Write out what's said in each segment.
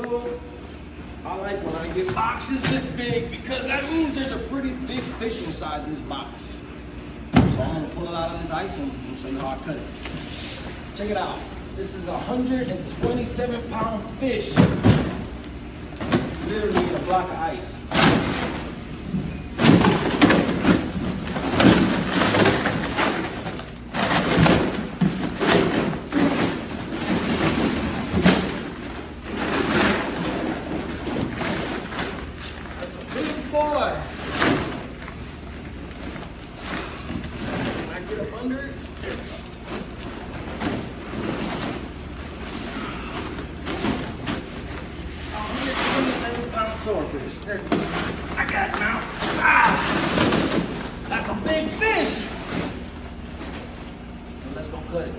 So I like when I get boxes this big because that means there's a pretty big fish inside this box. So I'm gonna pull it out of this ice and I'll show you how I cut it. Check it out. This is a 127-pound fish. Literally in a block of ice. That's a big boy. Can I get up under it? 127-pound swordfish. There. I got it now. Ah, that's a big fish. Let's go cut it.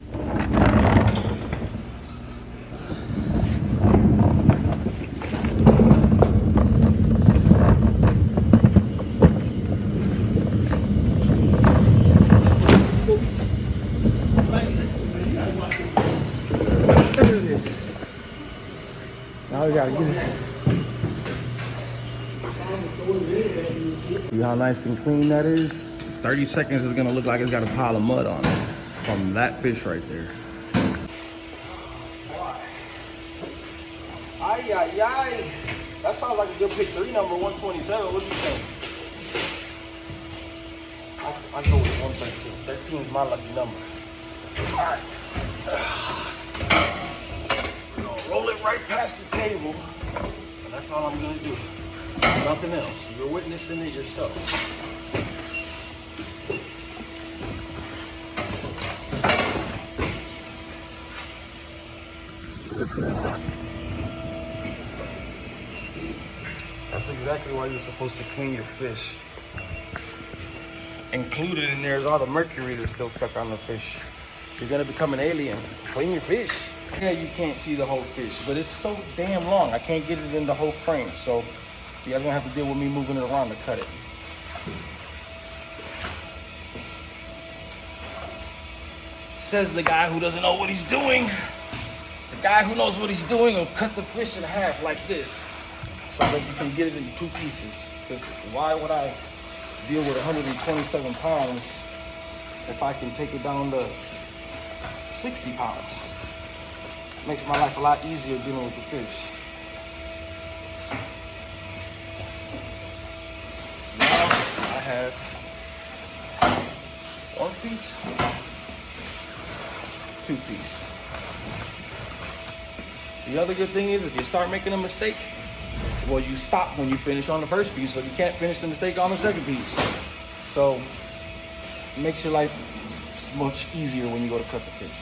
Now we gotta get it. See how nice and clean that is? 30 seconds is gonna look like it's got a pile of mud on it from that fish right there. Ay, ay, ay. That sounds like a good pick 3 number, 127. What do you think? I go with 113. 13 is my lucky number. All right. We're gonna roll it right past the table. And that's all I'm gonna do. Nothing else. You're witnessing it yourself. That's exactly why you're supposed to clean your fish. Included in there is all the mercury that's still stuck on the fish. You're gonna become an alien. Clean your fish. Yeah, you can't see the whole fish, but it's so damn long. I can't get it in the whole frame, so you guys gonna have to deal with me moving it around to cut it. Says the guy who doesn't know what he's doing. The guy who knows what he's doing will cut the fish in half like this, so that you can get it into 2 pieces. Because why would I deal with 127 pounds if I can take it down to 60 pounds? It makes my life a lot easier dealing with the fish. Now I have 1 piece, 2 piece. The other good thing is if you start making a mistake, well, you stop when you finish on the first piece, so you can't finish the mistake on the second piece. So it makes your life much easier when you go to cut the fish.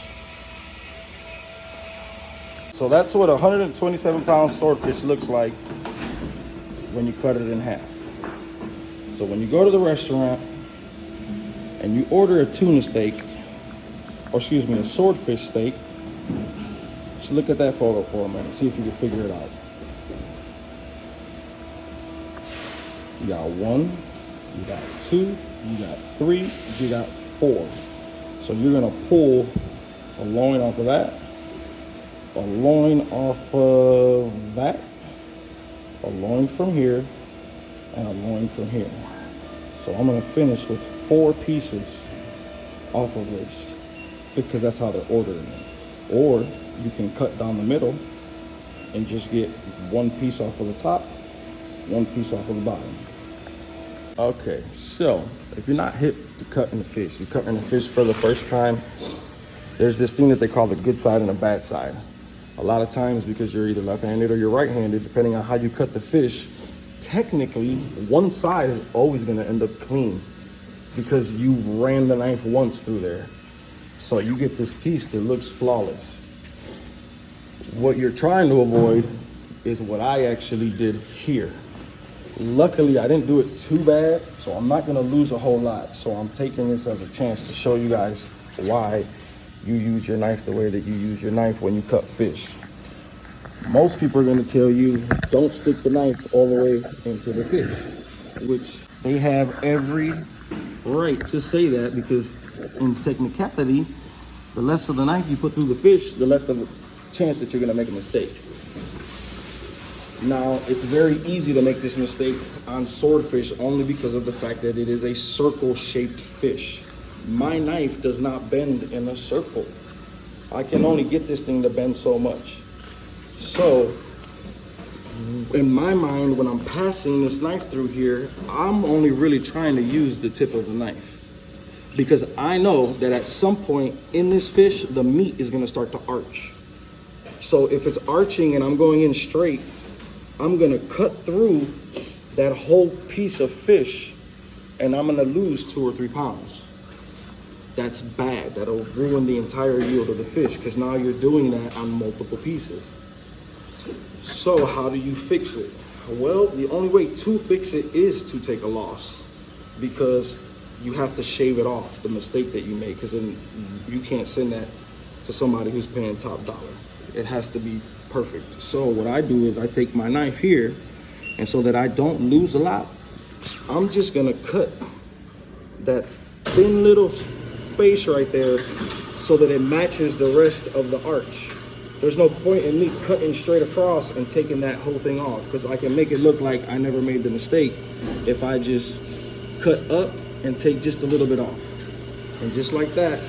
So that's what a 127-pound swordfish looks like when you cut it in half. So when you go to the restaurant and you order a tuna steak, or excuse me, a swordfish steak, just look at that photo for a minute, see if you can figure it out. You got 1, you got 2, you got 3, you got 4. So you're gonna pull a loin off of that, a loin off of that, a loin from here, and a loin from here. So I'm gonna finish with 4 pieces off of this because that's how they're ordering it. Or you can cut down the middle and just get 1 piece off of the top, 1 piece off of the bottom. Okay, so if you're not hip to cutting the fish, you're cutting the fish for the first time, there's this thing that they call the good side and the bad side. A lot of times, because you're either left-handed or you're right-handed, depending on how you cut the fish, technically one side is always gonna end up clean because you ran the knife once through there. So you get this piece that looks flawless. What you're trying to avoid is what I actually did here. Luckily, I didn't do it too bad, so I'm not gonna lose a whole lot. So I'm taking this as a chance to show you guys why you use your knife the way that you use your knife when you cut fish. Most people are gonna tell you, don't stick the knife all the way into the fish, which they have every right to say that, because in technicality, the less of the knife you put through the fish, the less of a chance that you're gonna make a mistake. Now, it's very easy to make this mistake on swordfish only because of the fact that it is a circle-shaped fish. My knife does not bend in a circle. I can only get this thing to bend so much. So, in my mind, when I'm passing this knife through here, I'm only really trying to use the tip of the knife. Because I know that at some point in this fish, the meat is gonna start to arch. So if it's arching and I'm going in straight, I'm gonna cut through that whole piece of fish and I'm gonna lose 2 or 3 pounds. That's bad. That'll ruin the entire yield of the fish because now you're doing that on multiple pieces. So how do you fix it? Well, the only way to fix it is to take a loss because you have to shave it off, the mistake that you made, because then you can't send that to somebody who's paying top dollar. It has to be perfect. So what I do is I take my knife here, and so that I don't lose a lot, I'm just gonna cut that thin little space right there so that it matches the rest of the arch. There's no point in me cutting straight across and taking that whole thing off because I can make it look like I never made the mistake if I just cut up and take just a little bit off. And just like that,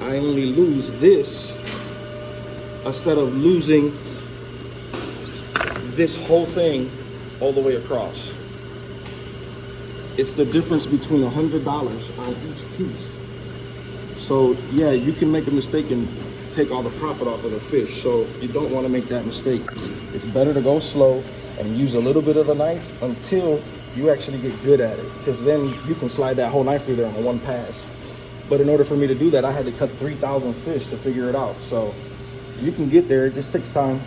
I only lose this instead of losing this whole thing all the way across. It's the difference between $100 on each piece. So yeah, you can make a mistake and take all the profit off of the fish. So you don't want to make that mistake. It's better to go slow and use a little bit of the knife until you actually get good at it, because then you can slide that whole knife through there on one pass. But in order for me to do that, I had to cut 3,000 fish to figure it out. So you can get there, it just takes time.